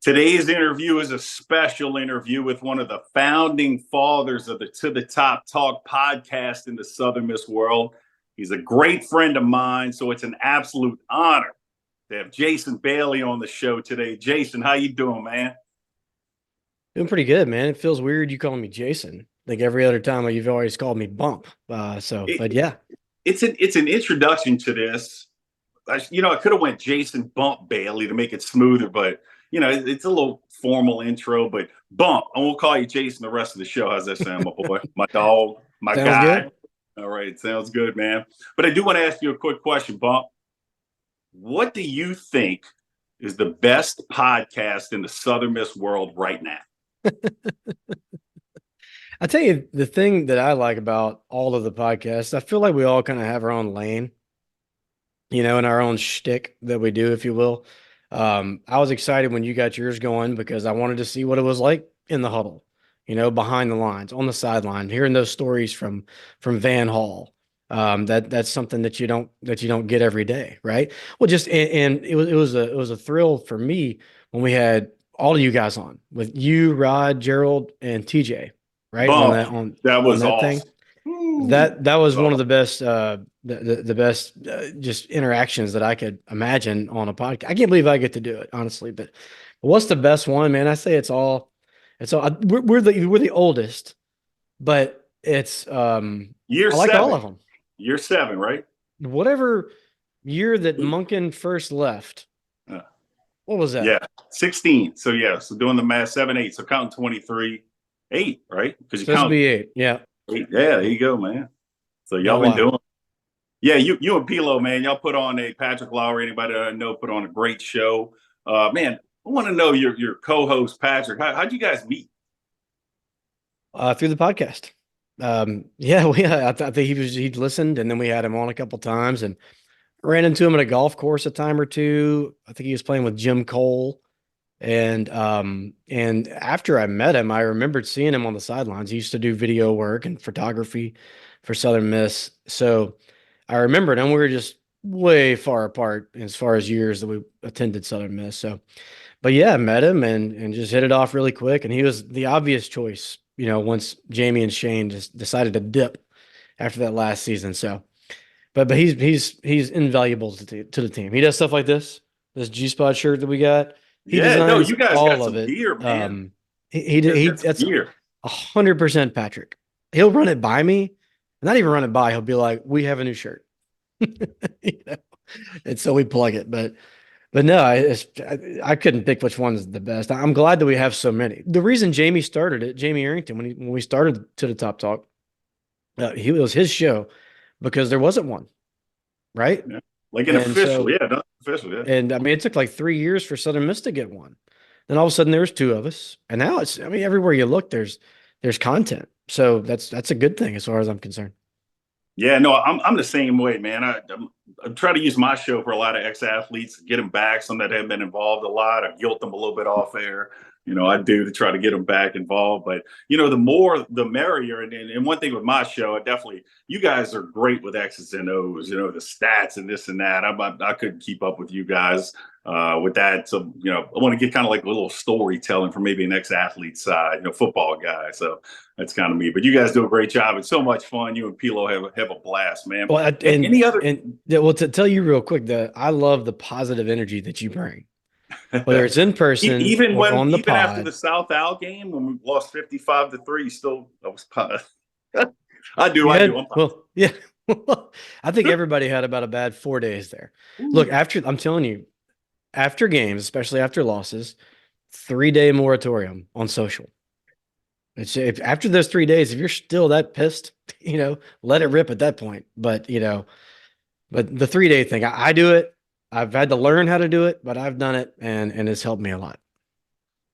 Today's interview is a special interview with one of the founding fathers of the To the Top Talk podcast in the Southern Miss world. He's a great friend of mine, so it's an absolute honor to have Jason Bailey on the show today. Jason, how you doing, man? Doing pretty good, man. It feels weird you calling me Jason. Like every other time you've always called me Bump. But It, yeah. it's an introduction to this. I could have went Jason Bump Bailey to make it smoother, but it's a little formal intro. But Bump, I won't call you Jason the rest of the show. How's that sound, my boy, my dog, my Sounds guy? good. All right, sounds good, man. But I do want to ask you a quick question, Bump. What do you think is the best podcast in the Southern Miss world right now? I tell you, the thing that I like about all of the podcasts, I feel like we all kind of have our own lane, and our own shtick that we do, if you will. I was excited when you got yours going because I wanted to see what it was like in the huddle, behind the lines, on the sideline, hearing those stories from Van Hall. That's something that you don't get every day, right? Well, just and it was a thrill for me when we had all of you guys on with you, Rod, Gerald, and TJ, right? On Bump, that on that on was that thing. awesome. Ooh, That was one of the best the best just interactions that I could imagine on a podcast. I can't believe I get to do it, honestly. But what's the best one, man? I say it's all we're the oldest, but it's year I like all seven, of them. year seven, right? Whatever year that Munkin first left, Uh, what was Yeah, that? 16. So yeah, so doing the math, 7, 8. So counting 23, 8, right? Because you So this would count be eight. Yeah. 8. Yeah, there you go, man. So y'all Oh been wow. doing. Yeah, you and Pilo, man, y'all put on a Patrick Lowry. Anybody that I know put on a great show. Man, I want to know your co-host Patrick. How'd you guys meet? Through the podcast. Yeah, I think he'd listened, and then we had him on a couple times, and ran into him at a golf course a time or two. I think he was playing with Jim Cole. And after I met him, I remembered seeing him on the sidelines. He used to do video work and photography for Southern Miss. So I remembered him. We were just way far apart as far as years that we attended Southern Miss. So, but yeah, I met him and just hit it off really quick. And he was the obvious choice, once Jamie and Shane just decided to dip after that last season. So, but he's invaluable to the team. He does stuff like this G Spot shirt that we got. He Yeah, no, designs you guys all got of some it. gear, man. You guys got some That's gear. 100% Patrick. He'll run it by me, not even run it by. He'll be like, "We have a new shirt," you know? And so we plug it. But no, I couldn't pick which one's the best. I'm glad that we have so many. The reason Jamie started it, Jamie Arrington, when we started To the Top Talk, it was his show because there wasn't one, right? Yeah. Like an And official, so, yeah, not official, yeah. and I mean, it took like 3 years for Southern Miss to get one. Then all of a sudden there was two of us, and now I mean, everywhere you look, there's content. So that's a good thing as far as I'm concerned. Yeah, no, I'm the same way, man. I'm trying to use my show for a lot of ex-athletes, get them back. Some that have been involved a lot. I guilt them a little bit off air. I do to try to get them back involved. But the more, the merrier. And one thing with my show, you guys are great with X's and O's. The stats and this and that. I couldn't keep up with you guys with that. So I want to get kind of like a little storytelling from maybe an ex-athlete side, football guy. So that's kind of me. But you guys do a great job. It's so much fun. You and Pilo have a blast, man. Well, Any other? to tell you real quick, I love the positive energy that you bring, whether it's in person even or when on the even after the pod. South Al game when we lost 55-3, still I was I do, You I do. had, well, yeah. I think everybody had about a bad 4 days there. Look, I'm telling you, after games, especially after losses, 3-day moratorium on social. If after those 3 days, if you're still that pissed, let it rip at that point. But the 3-day thing, I do it. I've had to learn how to do it, but I've done it and it's helped me a lot.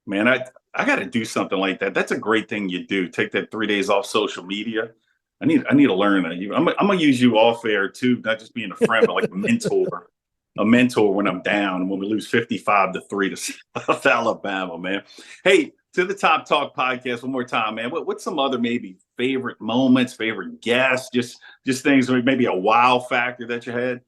Man, I got to do something like that. That's a great thing you do. Take that 3 days off social media. I need to learn that. I'm gonna use you off air too, not just being a friend, but like a mentor when I'm down when we lose 55-3 to South Alabama, man. Hey, to the Top Talk podcast one more time, man. What's some other maybe favorite moments, favorite guests, just things maybe a wow factor that you had?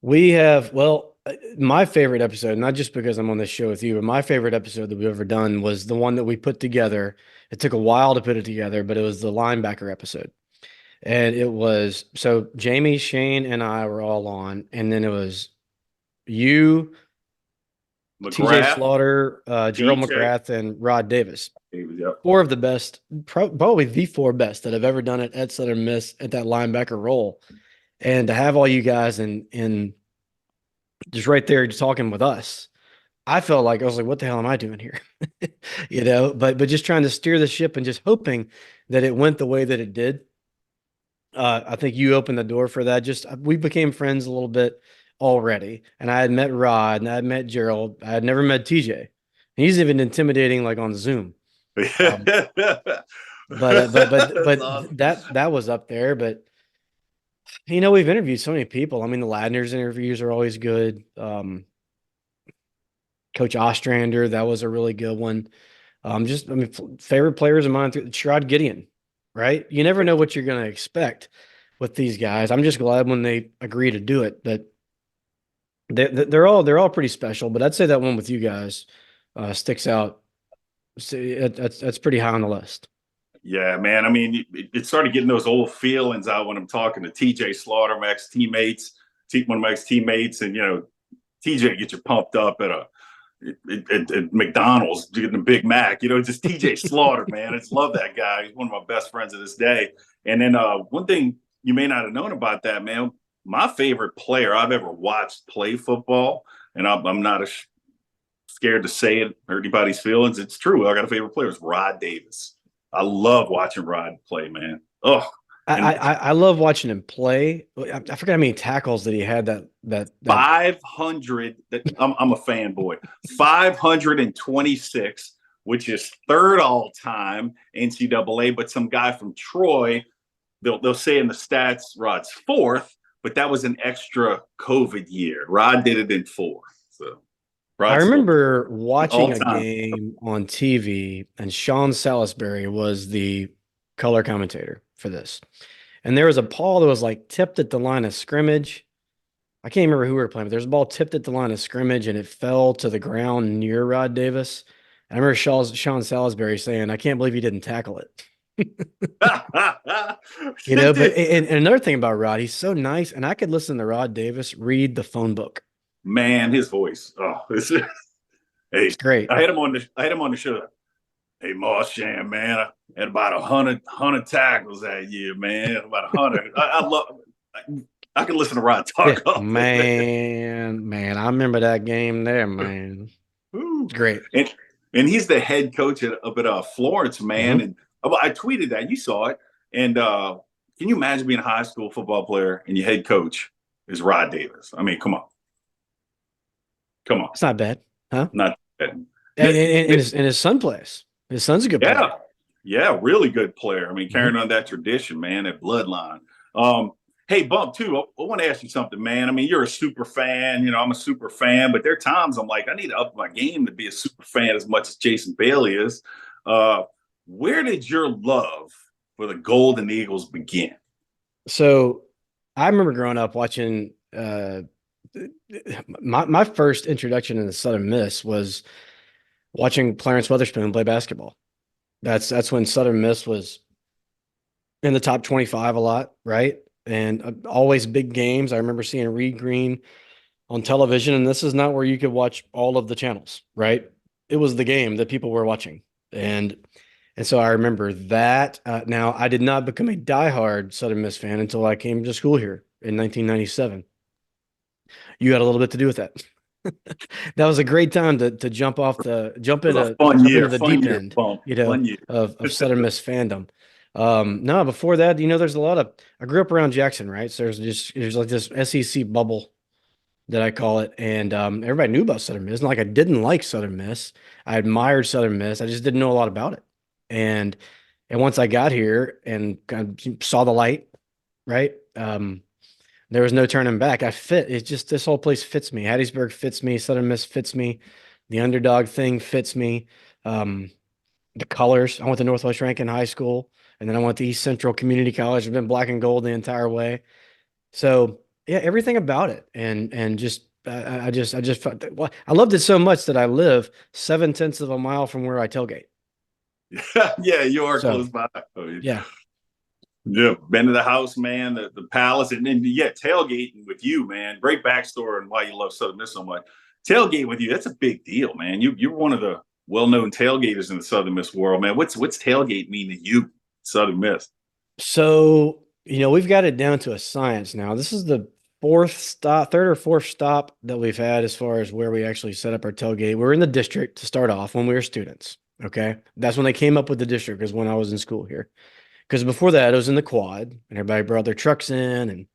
We have, well, my favorite episode, not just because I'm on this show with you, but my favorite episode that we've ever done was the one that we put together. It took a while to put it together, but it was the linebacker episode. And it was so Jamie, Shane, and I were all on, and then it was you, TJ McGrath, Slaughter, Gerald TJ. McGrath, and Rod Davis. Yep. Four of the best, probably the four best that have ever done it at Southern Miss at that linebacker role. And to have all you guys in just right there just talking with us, I felt like I was like, what the hell am I doing here? But just trying to steer the ship and just hoping that it went the way that it did. I think you opened the door for that. Just we became friends a little bit already, and I had met Rod and I had met Gerald. I had never met TJ. He's even intimidating, like on Zoom. Um, but that was up there. But we've interviewed so many people. I mean, the Ladner's interviews are always good. Coach Ostrander, that was a really good one. Favorite players of mine, Sherrod Gideon, right? You never know what you're going to expect with these guys. I'm just glad when they agree to do it, but they're all pretty special. But I'd say that one with you guys sticks out. That's pretty high on the list. Yeah, man. I mean, it started getting those old feelings out when I'm talking to TJ Slaughter, my ex-teammates, one of my ex-teammates, and TJ get you pumped up at McDonald's getting a Big Mac. Just TJ Slaughter, man. I just love that guy. He's one of my best friends of this day. And then one thing you may not have known about that, man. My favorite player I've ever watched play football, and I'm not scared to say it, hurt anybody's feelings. It's true. I got a favorite player. It's Rod Davis. I love watching Rod play, man. Oh, I love watching him play. I forgot how many tackles that he had. That 500. I'm a fanboy. 526, which is third all time NCAA. But some guy from Troy, they'll say in the stats, Rod's fourth, but that was an extra COVID year. Rod did it in four. So I Rod's remember watching a all-time. game on TV, and Sean Salisbury was the color commentator for this. And there was a ball that was like tipped at the line of scrimmage. I can't remember who we were playing, but there's a ball tipped at the line of scrimmage and it fell to the ground near Rod Davis. I remember Sean Salisbury saying, I can't believe he didn't tackle it. And another thing about Rod, he's so nice. And I could listen to Rod Davis read the phone book. Man, his voice. Oh, hey, It's great. I had him on the show. Hey, Marchand, man, I had about 100 tackles that year, man. About 100. I love. I can listen to Rod talk. Yeah, man, I remember that game there, man. It's great. And he's the head coach up at Florence, man. Mm-hmm. And I tweeted that. You saw it. And can you imagine being a high school football player and your head coach is Rod Davis? I mean, come on. It's not bad, huh? Not bad. And his son plays. His son's a good player. Yeah, really good player. I mean, carrying on that tradition, man, that bloodline. Hey, Bump, too, I want to ask you something, man. I mean, you're a super fan. I'm a super fan, but there are times I'm like, I need to up my game to be a super fan as much as Jason Bailey is. Where did your love for the Golden Eagles begin? So I remember growing up watching my first introduction in the Southern Miss was watching Clarence Weatherspoon play basketball. That's when Southern Miss was in the top 25 a lot, right? And always big games. I remember seeing Reed Green on television, and this is not where you could watch all of the channels, right? It was the game that people were watching. And so I remember that. Now, I did not become a diehard Southern Miss fan until I came to school here in 1997. You had a little bit to do with that. That was a great time to jump into the deep end, of Southern Miss fandom. No, before that, there's a lot of, I grew up around Jackson, right? So there's like this SEC bubble that I call it. And everybody knew about Southern Miss. It's not like I didn't like Southern Miss. I admired Southern Miss. I just didn't know a lot about it. And once I got here and kind of saw the light, right? There was no turning back. I fit. It's just, this whole place fits me. Hattiesburg fits me. Southern Miss fits me. The underdog thing fits me. The colors. I went to Northwest Rankin High School, and then I went to East Central Community College. I've been black and gold the entire way. So yeah, everything about it, and just I just felt well, I loved it so much that I live 7/10 of a mile from where I tailgate. Yeah, you are So close by. Oh, yeah. yeah, been to the house, man, the palace, and then yeah, tailgating with you, man. Great backstory and why you love Southern Miss so much. Tailgate with you, that's a big deal, man. You're one of the well-known tailgaters in the Southern Miss world, man. What's tailgate mean to you, Southern Miss? So, we've got it down to a science now. This is the third or fourth stop that we've had as far as where we actually set up our tailgate. We're in the district to start off when we were students. Okay. That's when they came up with the district, is when I was in school here. Because before that, it was in the quad and everybody brought their trucks in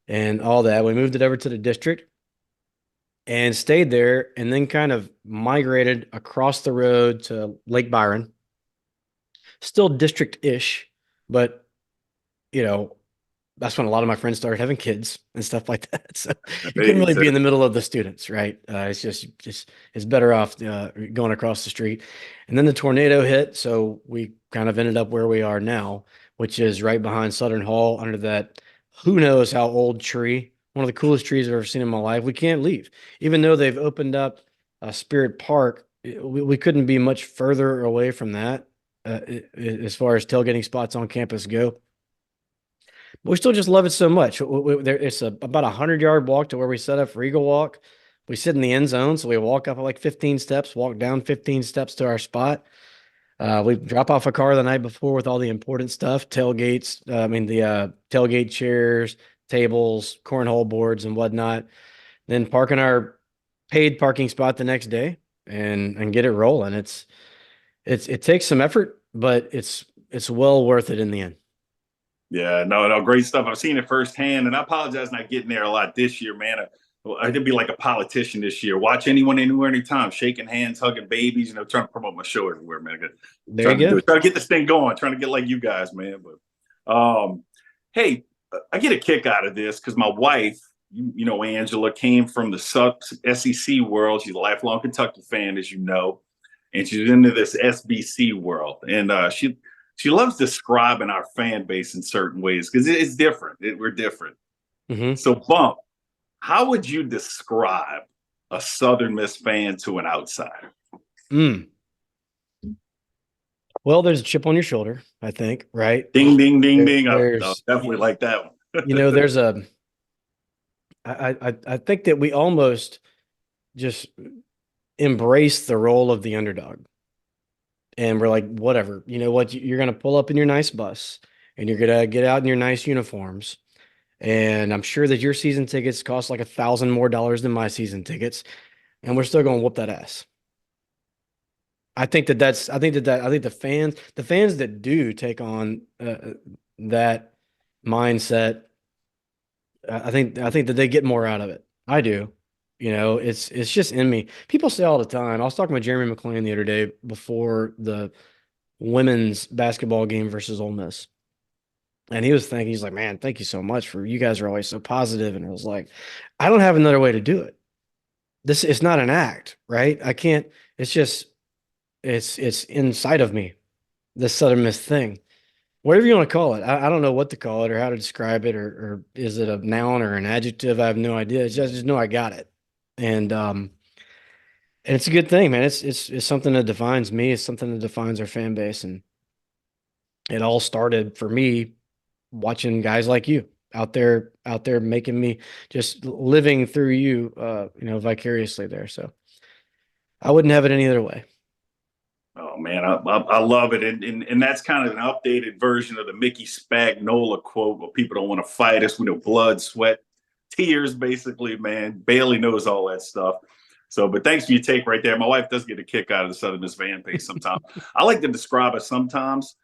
and all that. We moved it over to the district and stayed there and then kind of migrated across the road to Lake Byron. Still district-ish, but you know, that's when a lot of my friends started having kids and stuff like that. So you couldn't really be in the middle of the students, right? It's just it's better off going across the street. And then the tornado hit, so we kind of ended up where we are now, which is right behind Southern Hall under that who knows how old tree, one of the coolest trees I've ever seen in my life. We can't leave, even though they've opened up Spirit Park. We couldn't be much further away from that as far as tailgating spots on campus go. We still just love it so much. It's about 100-yard walk to where we set up for Eagle Walk. We sit in the end zone, so we walk up like 15 steps, walk down 15 steps to our spot. We drop off a car the night before with all the important stuff, tailgates, the tailgate chairs, tables, cornhole boards, and whatnot. Then park in our paid parking spot the next day and get it rolling. It takes some effort, but it's well worth it in the end. Yeah, no, great stuff. I've seen it firsthand, and I apologize not getting there a lot this year, man. I could be like a politician this year. Watch anyone, anywhere, anytime, shaking hands, hugging babies, trying to promote my show everywhere, man. There you go. Trying to get this thing going, trying to get like you guys, man. But hey, I get a kick out of this because my wife, Angela, came from the SEC world. She's a lifelong Kentucky fan, as you know, and she's into this SBC world, and she loves describing our fan base in certain ways because it's different. We're different. Mm-hmm. So, Bump, how would you describe a Southern Miss fan to an outsider? Well, there's a chip on your shoulder, I think, right? Ding, ding, ding, ding. I There's definitely like that one. there's I think that we almost just embrace the role of the underdog. And we're like, whatever, you know what? You're going to pull up in your nice bus and you're going to get out in your nice uniforms. And I'm sure that your season tickets cost like $1,000 more than my season tickets. And we're still going to whoop that ass. I think that the fans that do take on that mindset, I think that they get more out of it. I do. It's just in me. People say all the time. I was talking with Jeremy McClain the other day before the women's basketball game versus Ole Miss. And he was thinking, he's like, man, thank you so much for you guys are always so positive. And I was like, I don't have another way to do it. It's not an act, right? I can't, it's inside of me, this Southern Miss thing. Whatever you want to call it. I don't know what to call it or how to describe it, or is it a noun or an adjective? I have no idea. I just know I got it. And it's a good thing, man. It's something that defines me. It's something that defines our fan base. And it all started for me watching guys like you out there making me just living through you, vicariously there. So I wouldn't have it any other way. Oh man, I love it, and that's kind of an updated version of the Mickey Spagnola quote, where people don't want to fight us. We know blood, sweat, tears, basically. Man, Bailey knows all that stuff. So, but thanks for your take right there. My wife does get a kick out of the Southern Miss fan base sometimes. I like to describe it sometimes.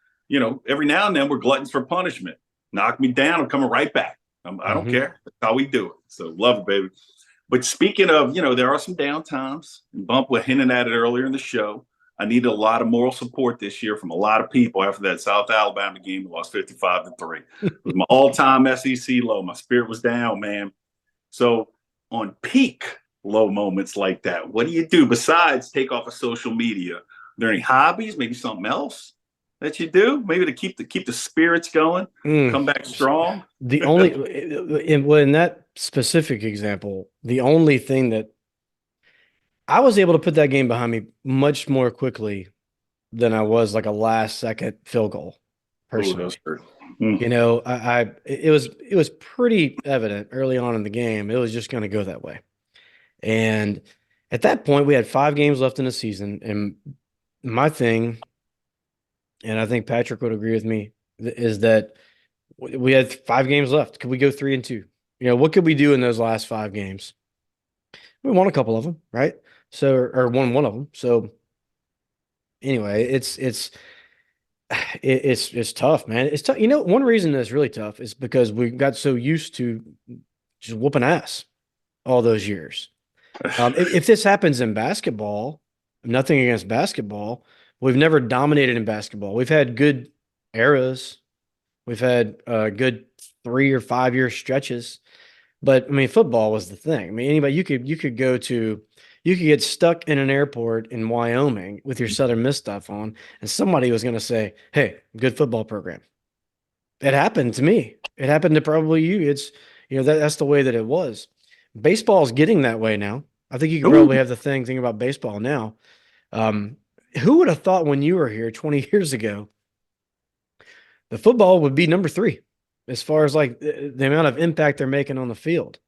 Every now and then we're gluttons for punishment. Knock me down, I'm coming right back. I don't care. That's how we do it. So love it, baby. But speaking of, there are some down times. Bump was hinting at it earlier in the show. I needed a lot of moral support this year from a lot of people after that South Alabama game. We lost 55-3. It was my all-time SEC low. My spirit was down, man. So on peak low moments like that, what do you do besides take off of social media? Are there any hobbies, maybe something else that you do, maybe to keep the spirits going, come back strong? The only in that specific example, the only thing that I was able to put that game behind me much more quickly than I was like a last second field goal, Oh, those personally. hurt. Mm. You know, it was pretty evident early on in the game. It was just going to go that way. And at that point, we had 5 games left in the season. And my thing, and I think Patrick would agree with me, is that we had 5 games left. Could we go 3-2? You know, what could we do in those last 5 games? We won a couple of them, right? So, or won one of them. So anyway, it's tough, man. It's tough. You know, one reason that's really tough is because we got so used to just whooping ass all those years. If this happens in basketball, nothing against basketball, we've never dominated in basketball. We've had good eras. We've had good 3 or 5 year stretches. But I mean, football was the thing. I mean, anybody you could get stuck in an airport in Wyoming with your Southern Miss stuff on, and somebody was going to say, "Hey, good football program." It happened to me. It happened to probably you. That's the way that it was. Baseball is getting that way now. I think you could Ooh, probably have the thing about baseball now. Um, who would have thought when you were here 20 years ago, the football would be number 3 as far as like the amount of impact they're making on the field?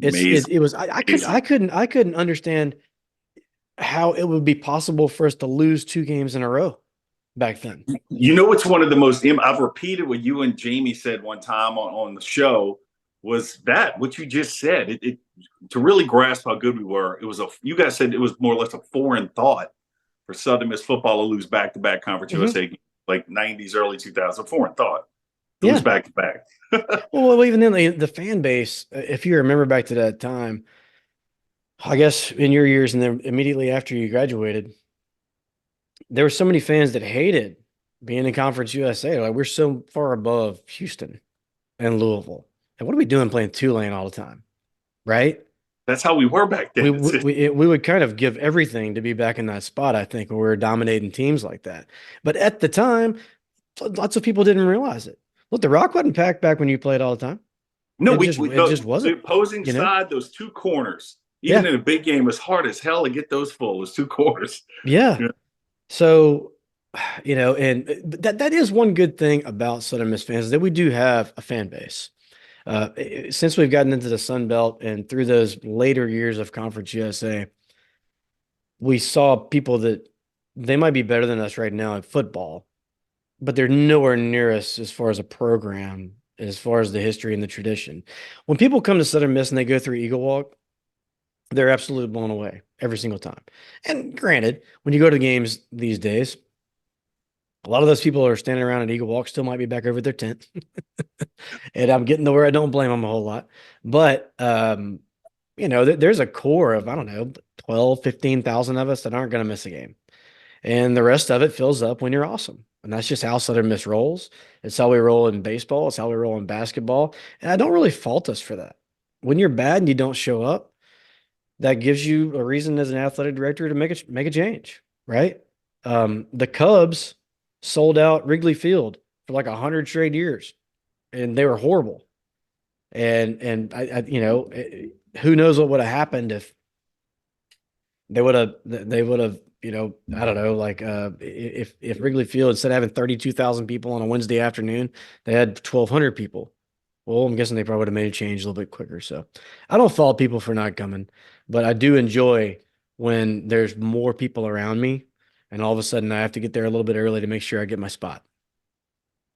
amazing. It was I couldn't understand how it would be possible for us to lose 2 games in a row back then. You know, it's one of the most, I've repeated what you and Jamie said one time on the show, was that what you just said. To really grasp how good we were, you guys said it was more or less a foreign thought for Southern Miss football to lose back to back Conference Hmm. USA, like 90s, early 2000s, foreign thought to lose Yeah. back to back. Well, even then, the fan base, if you remember back to that time, I guess in your years and then immediately after you graduated, there were so many fans that hated being in Conference USA. Like, we're so far above Houston and Louisville. And what are we doing playing Tulane all the time? Right? That's how we were back We then. we would kind of give everything to be back in that spot, I think, when we were dominating teams like that. But at the time, lots of people didn't realize it. Look, the Rock wasn't packed back when you played all the time. No, It just the wasn't, opposing you know? side, those two corners, even Yeah. in a big game, it's hard as hell to get those full. Those two corners. Yeah. Yeah. So, and that is one good thing about Southern Miss fans, is that we do have a fan base. Since we've gotten into the Sun Belt and through those later years of Conference USA, we saw people that they might be better than us right now at football, but they're nowhere near us as far as a program, as far as the history and the tradition. When people come to Southern Miss and they go through Eagle Walk, they're absolutely blown away every single time. And granted, when you go to games these days, a lot of those people who are standing around at Eagle Walk still might be back over their tent. And I'm getting to where I don't blame them a whole lot. But there's a core of, I don't know, 12, 15,000 of us that aren't going to miss a game. And the rest of it fills up when you're awesome. And that's just how Southern Miss rolls. It's how we roll in baseball. It's how we roll in basketball. And I don't really fault us for that. When you're bad and you don't show up, that gives you a reason as an athletic director to make a change, right? The Cubs sold out Wrigley Field for like 100 straight years, and they were horrible. And who knows what would have happened if they would have, I don't know, like if Wrigley Field, instead of having 32,000 people on a Wednesday afternoon, they had 1,200 people. Well, I'm guessing they probably would have made a change a little bit quicker. So I don't fault people for not coming, but I do enjoy when there's more people around me and all of a sudden I have to get there a little bit early to make sure I get my spot.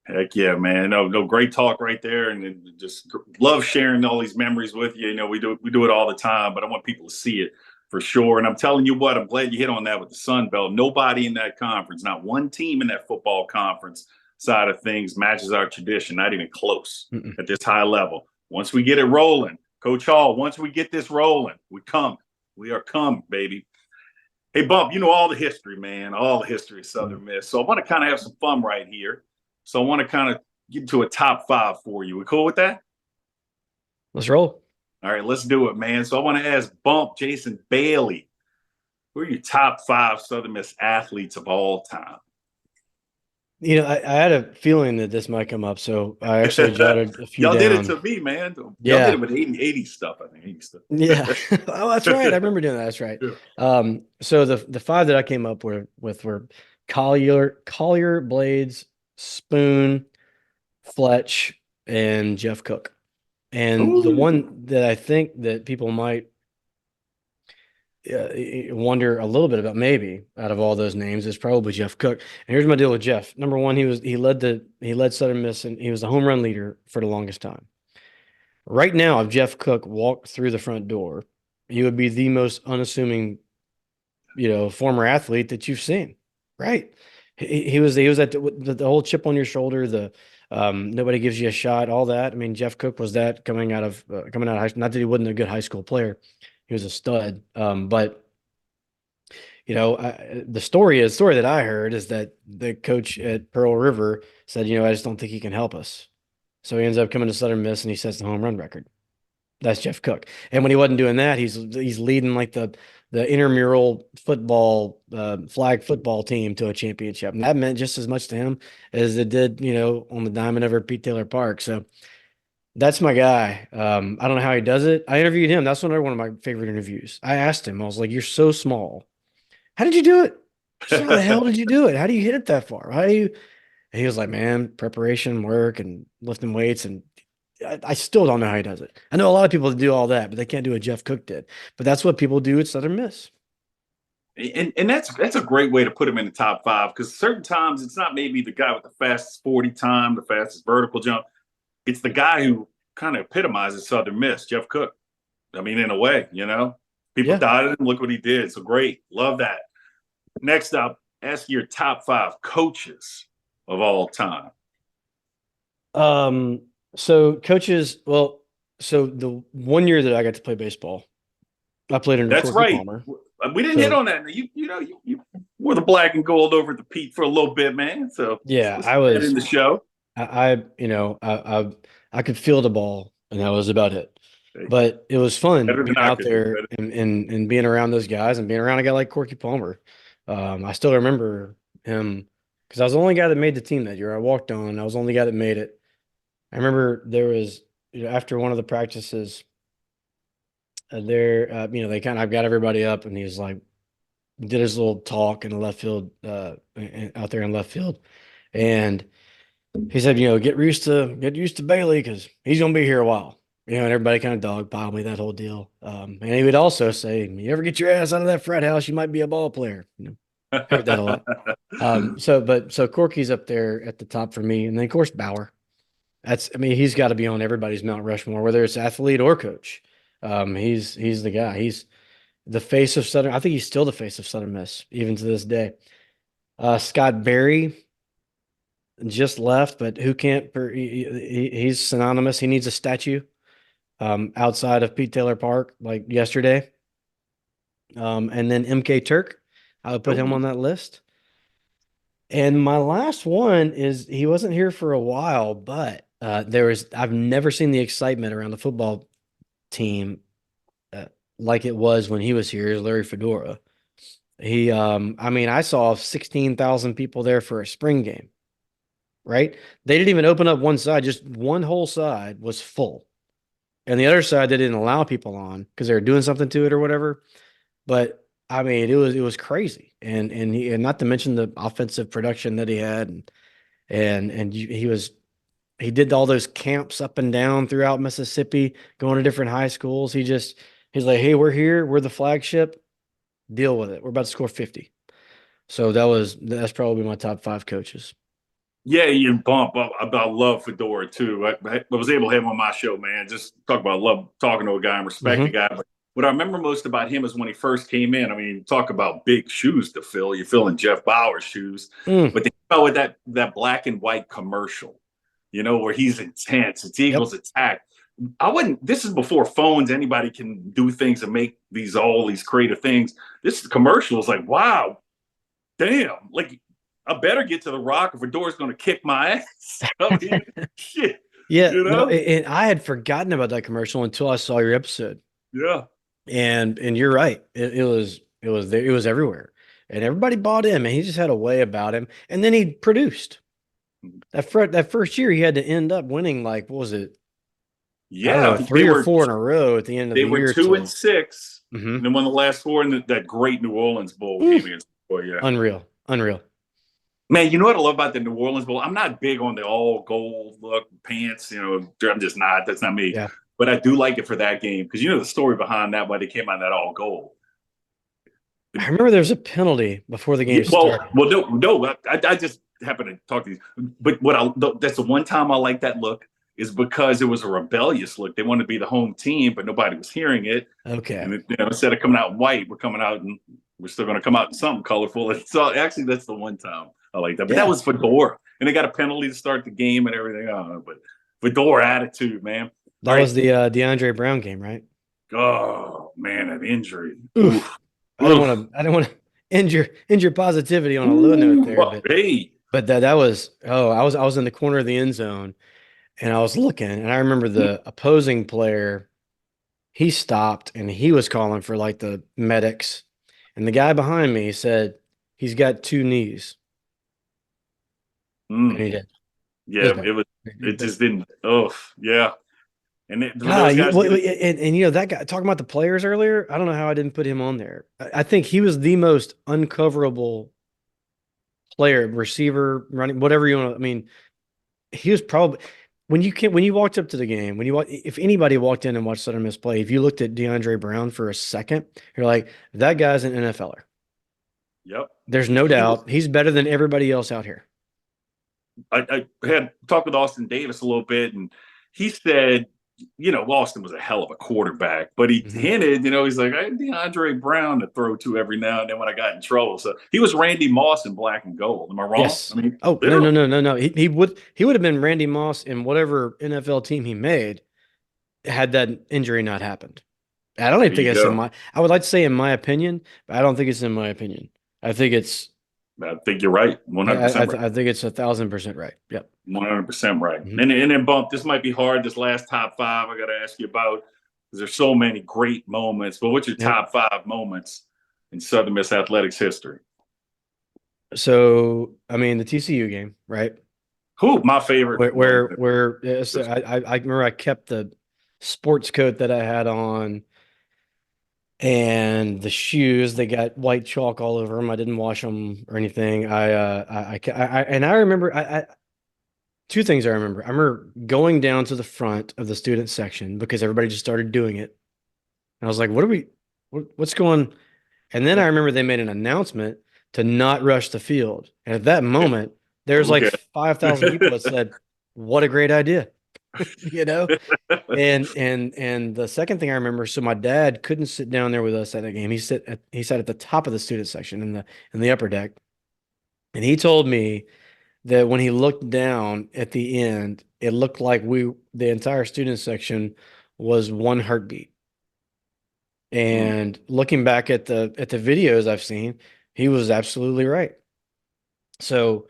Heck yeah, man. No, great talk right there. And just love sharing all these memories with you. You know, we do it all the time, but I want people to see it for sure. And I'm telling you what, I'm glad you hit on that with the Sun Belt. Nobody in that conference, not one team in that football conference side of things matches our tradition, not even close Mm-mm. at this high level. Once we get it rolling, Coach Hall, once we get this rolling, we come. We are come, baby. Hey, Bump, you know all the history, man, all the history of Southern Miss. So I want to kind of have some fun right here. So I want to kind of get into a top 5 for you. We cool with that? Let's roll. All right, let's do it, man. So I want to ask Bump, Jason Bailey, who are your top 5 Southern Miss athletes of all time? I had a feeling that this might come up, so I actually jotted a few Y'all did it down. to me, man. Y'all did Yeah, it with 80 stuff, I think. 80 stuff. yeah. Oh, that's right. I remember doing that. That's right. Yeah. So the five that I came up with were Collier, Blades, Spoon, Fletch, and Jeff Cook. And the Ooh. one that I think that people might wonder a little bit about, maybe out of all those names, is probably Jeff Cook. And here's my deal with Jeff. Number one, he led Southern Miss, and he was the home run leader for the longest time. Right now, if Jeff Cook walked through the front door, he would be the most unassuming, former athlete that you've seen. Right? He was at the whole chip on your shoulder, the nobody gives you a shot, all that. I mean, Jeff Cook was that coming out of high school. Not that he wasn't a good high school player, he was a stud. But the story that I heard is that the coach at Pearl River said, I just don't think he can help us. So he ends up coming to Southern Miss and he sets the home run record. That's Jeff Cook. And when he wasn't doing that, he's leading like the intramural football flag football team to a championship. And that meant just as much to him as it did, on the diamond over at Pete Taylor Park. So that's my guy. I don't know how he does it. I interviewed him. That's one of my favorite interviews. I asked him, I was like, "You're so small. How did you do it? Just how the hell did you do it? How do you hit it that far? How do you?" And he was like, "Man, preparation, work, and lifting weights, and I still don't know how he does it. I know a lot of people do all that, but they can't do what Jeff Cook did. But that's what people do at Southern Miss." And that's a great way to put him in the top five, because certain times it's not maybe the guy with the fastest 40 time, the fastest vertical jump. It's the guy who kind of epitomizes Southern Miss, Jeff Cook. I mean, in a way, people Yeah. doubted him. Look what he did. So great. Love that. Next up, ask your top five coaches of all time. Um. So coaches, well, so the one year that I got to play baseball, I played under That's Corky right. Palmer. We didn't hit So on that. You wore the black and gold over at the Pete for a little bit, man. So yeah, let's I get that in was the show. I could feel the ball, and that was about it. Hey, But it was fun better than being I out could do. there and being around those guys and being around a guy like Corky Palmer. I still remember him because I was the only guy that made the team that year. I walked on. I was the only guy that made it. I remember there was, after one of the practices, they kind of got everybody up, and he was like, did his little talk in the left field, out there in left field, and he said, get used to Bailey because he's gonna be here a while. And everybody kind of dogpiled me, that whole deal. And he would also say, "You ever get your ass out of that frat house, you might be a ball player." Heard that a lot. So Corky's up there at the top for me, and then of course Bauer. I mean, he's got to be on everybody's Mount Rushmore, whether it's athlete or coach. He's the guy. He's the face of Southern. I think he's still the face of Southern Miss, even to this day. Scott Berry just left, but who can't? He's synonymous. He needs a statue outside of Pete Taylor Park, like yesterday. And then MK Turk, I would put him Oh, on that list. And my last one is he wasn't here for a while, but I've never seen the excitement around the football team uh, like it was when he was here. Is Larry Fedora. I mean, I saw 16,000 people there for a spring game, right? They didn't even open up one side, just one whole side was full. And the other side they didn't allow people on because they were doing something to it or whatever. But I mean, it was crazy. And not to mention the offensive production that he had, he did all those camps up and down throughout Mississippi, going to different high schools. He's like, "Hey, we're here, we're the flagship. Deal with it. We're about to score 50." So that's probably my top five coaches. yeah, you bump up about love Fedora too. I was able to have him on my show, man. Just talk about love talking to a guy and respect the Hmm. guy. But what I remember most about him is when he first came in. I mean, talk about big shoes to fill. You're filling Jeff Bauer's shoes, Mm, but they came out with that black and white commercial, where he's intense. It's yep. Eagles attack. I wouldn't. This is before phones. Anybody can do things and make all these creative things. This commercial is like, wow, damn, like I better get to the Rock if Fedora's going to kick my ass. I mean, shit, Yeah, you no, know? and I had forgotten about that commercial until I saw your episode. Yeah. And you're right. It was there, it was everywhere. And everybody bought him, and he just had a way about him. And then he produced. That first year he had to end up winning like what was it? I don't Yeah, know, I think they three or were four in a row at the end of they the were year two and to six, hmm and then won the last four in that great New Orleans Bowl Ooh, game against. Oh yeah, unreal, unreal. man. You know what I love about the New Orleans Bowl? I'm not big on the all gold look pants. I'm just not. That's not me. Yeah. But I do like it for that game because the story behind that why they came out that all gold. I remember there was a penalty before the Yeah, game started. no. I just happened to talk to you, but that's the one time I like that look is because it was a rebellious look. They wanted to be the home team, but nobody was hearing it. Okay. And instead of coming out in white, we're coming out and we're still going to come out in something colorful. And so actually, that's the one time I like that. But that Yeah. was Fedora, and they got a penalty to start the game and everything. I don't know, but Fedora attitude, man. That All was right. the DeAndre Brown game, right? Oh man, an injury. Oof. Oof. Oof. I don't want to injure positivity on a low note Ooh. there, Well, but hey. that was I was in the corner of the end zone and I was looking and I remember the opposing player, he stopped and he was calling for like the medics. And the guy behind me said he's got two knees. And Mm. he did. It was Yeah, bad. it was. It just didn't. Oh, yeah. And when God, those guys get it, and that guy talking about the players earlier, I don't know how I didn't put him on there. I think he was the most uncoverable player, receiver, running, whatever you want to. I mean, he was probably when you walked up to the game, if anybody walked in and watched Southern Miss play, if you looked at DeAndre Brown for a second, you're like, that guy's an NFLer. yep. There's no He was. doubt he's better than everybody else out here. I had talked with Austin Davis a little bit, and he said, Austin was a hell of a quarterback, but he Mhm. hinted, he's like, I had DeAndre Brown to throw to every now and then when I got in trouble. So he was Randy Moss in black and gold. Am I wrong? I Yes. mean, Oh, no, literally. no, no, no, no. He would have been Randy Moss in whatever NFL team he made had that injury not happened. I don't even There think you it's in go. my I would like to say in my opinion, but I don't think it's in my opinion. I think it's I think you're right. I, 100% right. I think it's 1,000% right. Yep. 100% right. Mhm. And then bump. This might be hard. This last top five, I got to ask you about because there's so many great moments. But what's your Yep. top five moments in Southern Miss athletics history? So, I mean, the TCU game, right? Who? My favorite moment. Where so I remember I kept the sports coat that I had on and the shoes, they got white chalk all over them. I didn't wash them or anything. And I remember two things I remember. I remember going down to the front of the student section because everybody just started doing it. And I was like, what's going? And then I remember they made an announcement to not rush the field. And at that moment, there's like Okay. 5,000 people that said, what a great idea, you know? And the second thing I remember, so my dad couldn't sit down there with us at that game. He sat at the top of the student section in the upper deck. And he told me that when he looked down at the end, it looked like the entire student section was one heartbeat. Mm. And looking back at the videos I've seen, he was absolutely right. So,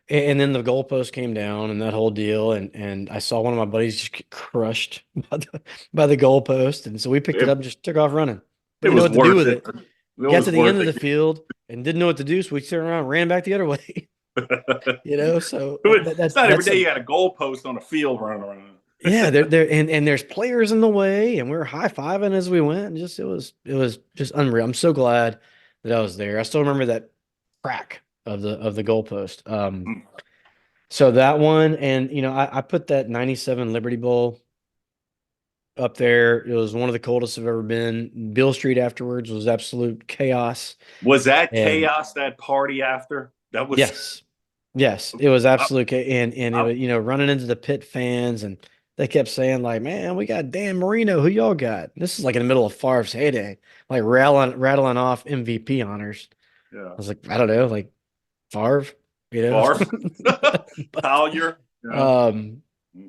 and then the goalpost came down and that whole deal, and I saw one of my buddies just get crushed by the goalpost, and so we picked it It, up and just took off running. it Didn't know was what to do worth with it. it. It Got was to the end worth of the it. field and didn't know what to do, so we turned around, and ran back the other way. So It's not every that's day a you got a goalpost on a field running around. yeah. And there's players in the way, and we are high fiving as we went. And just it was just unreal. I'm so glad that I was there. I still remember that crack of the goalpost. So that one, and I put that '97 Liberty Bowl up there. It was one of the coldest I've ever been. Bill Street afterwards was absolute chaos. Was that And chaos? That party after that was. yes, yes, it was I, absolute and it I, was running into the pit fans and they kept saying like, "Man, we got Dan Marino. Who y'all got?" This is like in the middle of Favre's heyday, like rattling off MVP honors. I yeah. was like, I don't know, like Favre, you know. Barf. But Collier. Yeah. um,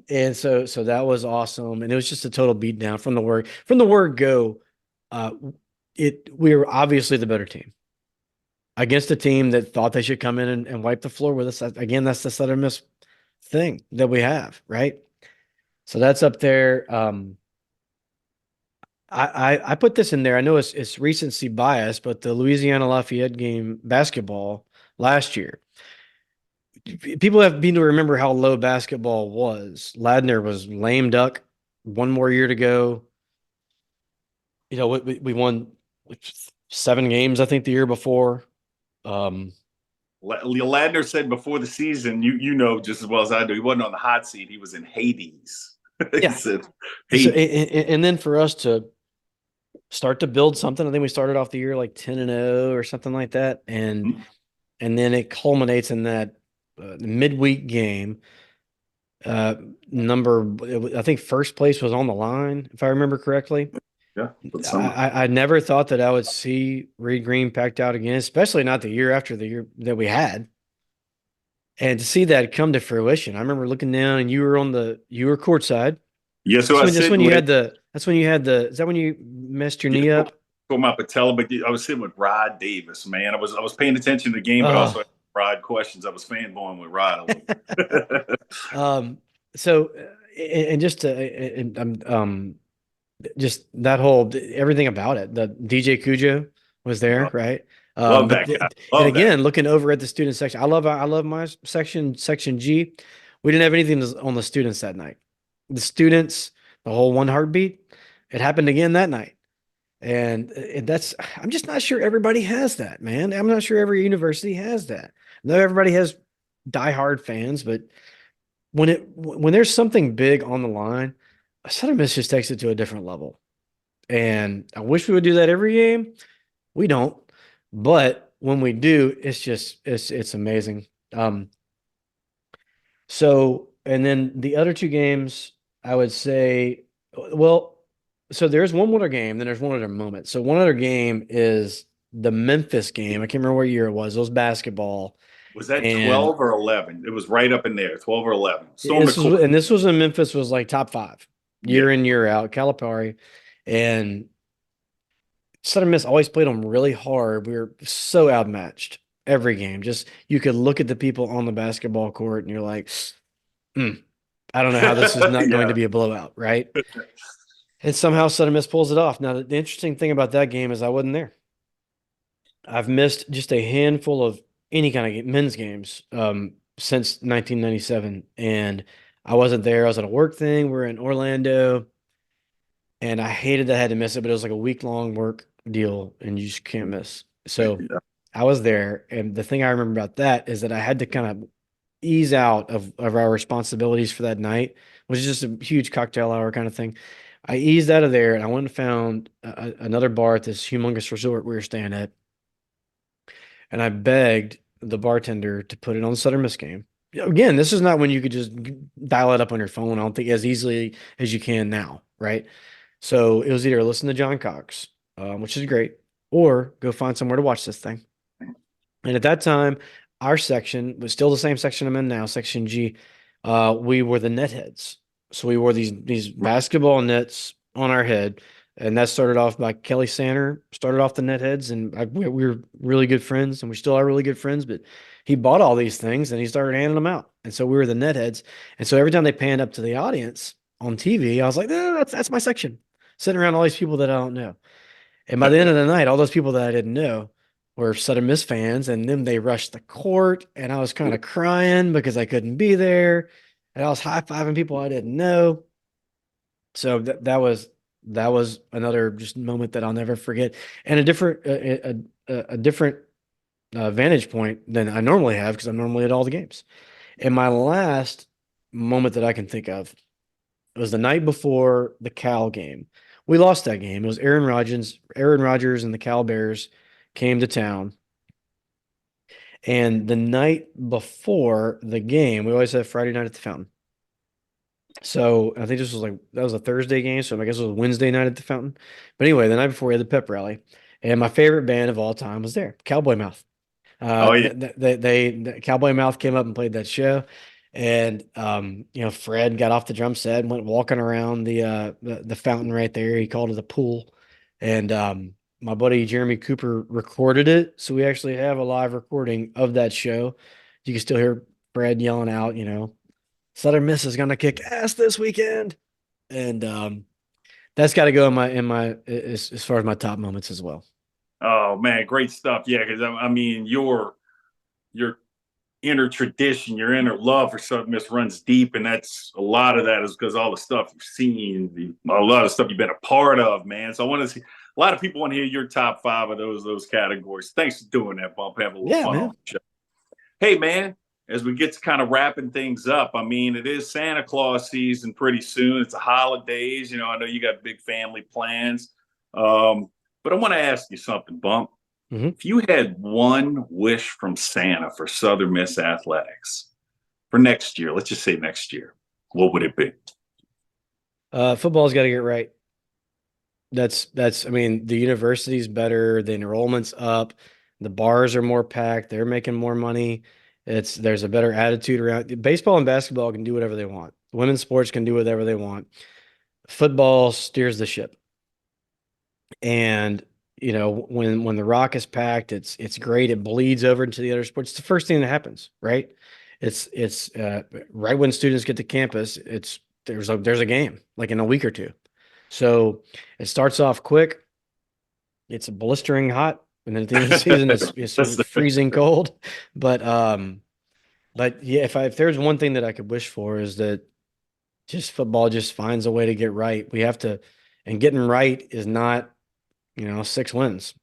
and so that was awesome, and it was just a total beatdown from the word go. Uh, we were obviously the better team against a team that thought they should come in and wipe the floor with us. Again, that's the Southern Miss thing that we have, right? So that's up there. I put this in there. I know it's recency bias, but the Louisiana Lafayette game basketball last year, people have been to remember how low basketball was. Ladner was lame duck. One more year to go. You know, we won 7 games, I think, the year before. Um, Ladner said before the season, you know just as well as I do, he wasn't on the hot seat. He was in Hades. He yeah. said So, Hades. and then for us to start to build something, I think we started off the year like 10-0 or something like that, and then it culminates in that midweek game. Uh, I think first place was on the line, if I remember correctly. Yeah, but some. I never thought that I would see Reed Green packed out again, especially not the year after the year that we had. And to see that come to fruition, I remember looking down and you were courtside. Yes, who I was sitting with. Is that when you messed your Yeah, knee up? for my patella, but I was sitting with Rod Davis, man. I was paying attention to the game, but also Oh, had Rod questions. I was fanboying with Rod a little bit. um, so and just to and just that whole everything about it. The DJ Cujo was there, right? Love But that guy. and Love that. again, looking over at the student section, I love my section G. We didn't have anything on the students that night. The students, the whole one heartbeat, it happened again that night. And that's I'm just not sure everybody has that, man. I'm not sure every university has that. No, everybody has diehard fans, but when there's something big on the line, Southern Miss just takes it to a different level. And I wish we would do that every game. We don't. But when we do, it's amazing. So and then the other 2 games, I would say, well, so there's one other game, then there's one other moment. So one other game is the Memphis game. I can't remember what year it was. It was basketball. Was that And 12 or 11? It was right up in there, 12 or 11. Stormed the court. this was in Memphis was like top 5 Yeah. year in, year out, Calipari. And Southern Miss always played them really hard. We were so outmatched every game. Just you could look at the people on the basketball court and you're like, "Hmm, I don't know how this is not going to Yeah. be a blowout, right?" And somehow Southern Miss pulls it off. Now, the interesting thing about that game is I wasn't there. I've missed just a handful of any kind of men's games since 1997, and I wasn't there. I was at a work thing. We're in Orlando, and I hated that I had to miss it, but it was like a week-long work deal, and you just can't miss. So Yeah. I was there, and the thing I remember about that is that I had to kind of ease out of our responsibilities for that night, which is just a huge cocktail hour kind of thing. I eased out of there, and I went and found another bar at this humongous resort we were staying at, and I begged the bartender to put it on the Southern Miss game. Again, this is not when you could just dial it up on your phone. I don't think as easily as you can now, right? So it was either listen to John Cox, which is great, or go find somewhere to watch this thing. And at that time, our section was still the same section I'm in now, section G. We were the net heads. So we wore these basketball nets on our head. And that started off by Kelly Sander, started off the net heads, and we were really good friends, and we still are really good friends. But he bought all these things and he started handing them out. And so we were the net heads. And so every time they panned up to the audience on TV, I was like, no, that's my section. Sitting around all these people that I don't know. And by the end of the night, all those people that I didn't know were Southern Miss fans, and then they rushed the court, and I was kind of crying because I couldn't be there, and I was high-fiving people I didn't know. So that was another just moment that I'll never forget, and a different vantage point than I normally have because I'm normally at all the games. And my last moment that I can think of was the night before the Cal game. We lost that game. It was Aaron Rodgers and the Cal Bears came to town. And the night before the game, we always have Friday night at the Fountain. So I think this was that was a Thursday game. So I guess it was Wednesday night at the Fountain. But anyway, the night before we had the pep rally. And my favorite band of all time was there, Cowboy Mouth. Oh yeah. Cowboy Mouth came up and played that show, and Fred got off the drum set and went walking around the fountain right there. He called it a pool, and my buddy Jeremy Cooper recorded it, so we actually have a live recording of that show. You can still hear Fred yelling out, "Southern Miss is gonna kick ass this weekend," and that's got to go in my as far as my top moments as well. Oh man, great stuff. Yeah, because I mean, your inner tradition, your inner love for Southern Miss runs deep, and that's a lot of that is because all the stuff you've seen, a lot of stuff you've been a part of, man. So I want to see a lot of people want to hear your top 5 of those categories. Thanks for doing that, Bump. Have a little Yeah, fun man. on the show. Hey, man, as we get to kind of wrapping things up, I mean, it is Santa Claus season pretty soon. It's the holidays. I know you got big family plans. But I want to ask you something, Bump. Mm-hmm. If you had one wish from Santa for Southern Miss athletics for next year, let's just say next year, what would it be? Football's got to get right. I mean, the university's better, the enrollment's up, the bars are more packed, they're making more money. There's a better attitude around. Baseball and basketball can do whatever they want. Women's sports can do whatever they want. Football steers the ship. And when the rock is packed, it's great. It bleeds over into the other sports. It's the first thing that happens, right? It's right when students get to campus, there's a game like in a week or two. So it starts off quick. It's blistering hot, and then at the end of the season, it's freezing cold. But yeah, if there's one thing that I could wish for is that just football just finds a way to get right. We have to, and getting right is not 6 wins.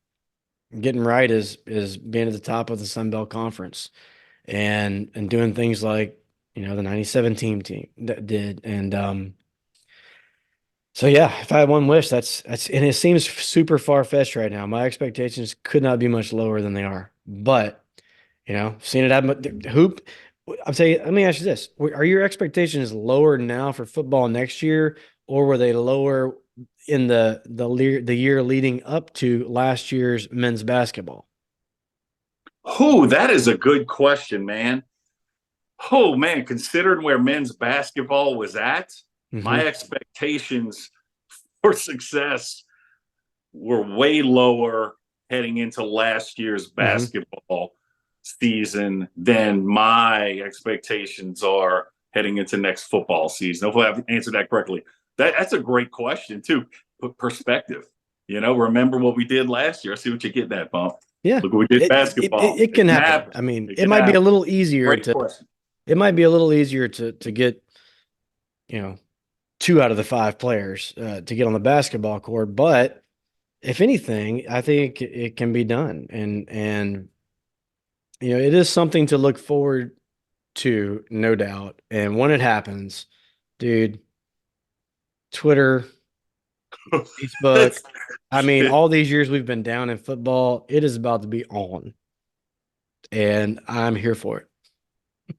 Getting right is being at the top of the Sun Belt Conference and doing things like the 97 team that did. And so yeah, if I had one wish, that's and it seems super far-fetched right now. My expectations could not be much lower than they are. But seeing it happen, hoop. I'm saying, let me ask you this: are your expectations lower now for football next year, or were they lower in the year leading up to last year's men's basketball? Oh, that is a good question, man. Oh, man, considering where men's basketball was at, my expectations for success were way lower heading into last year's basketball season than my expectations are heading into next football season. Hopefully I've answered that correctly. That's a great question too. Put perspective. Remember what we did last year. I see what you get that, Bump. Yeah. Look what we did basketball. It can happen. I mean, it might be a little easier to get, 2 out of the 5 players to get on the basketball court. But if anything, I think it can be done. And it is something to look forward to, no doubt. And when it happens, dude, Twitter, Facebook, I mean, all these years we've been down in football, it is about to be on. And I'm here for it.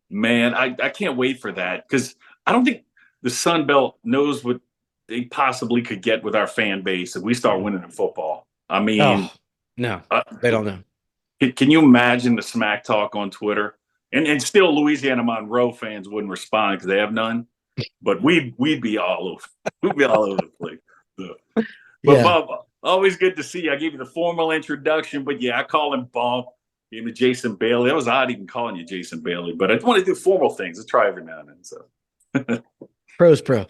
Man, I can't wait for that because I don't think the Sun Belt knows what they possibly could get with our fan base if we start winning in football. I mean, no, they don't know. Can you imagine the smack talk on Twitter? And still Louisiana Monroe fans wouldn't respond because they have none. But we'd be all over. We'd be all over the place. So. But yeah. Bob, always good to see you. I gave you the formal introduction, but yeah, I call him Bump. Gave him Jason Bailey. That was odd even calling you Jason Bailey, but I want to do formal things. I try every now and then. So Pro's pro.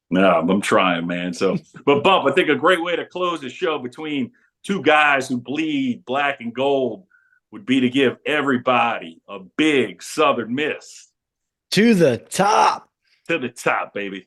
No, I'm trying, man. So, but Bump, I think a great way to close the show between two guys who bleed black and gold would be to give everybody a big Southern Miss. To the top. To the top, baby.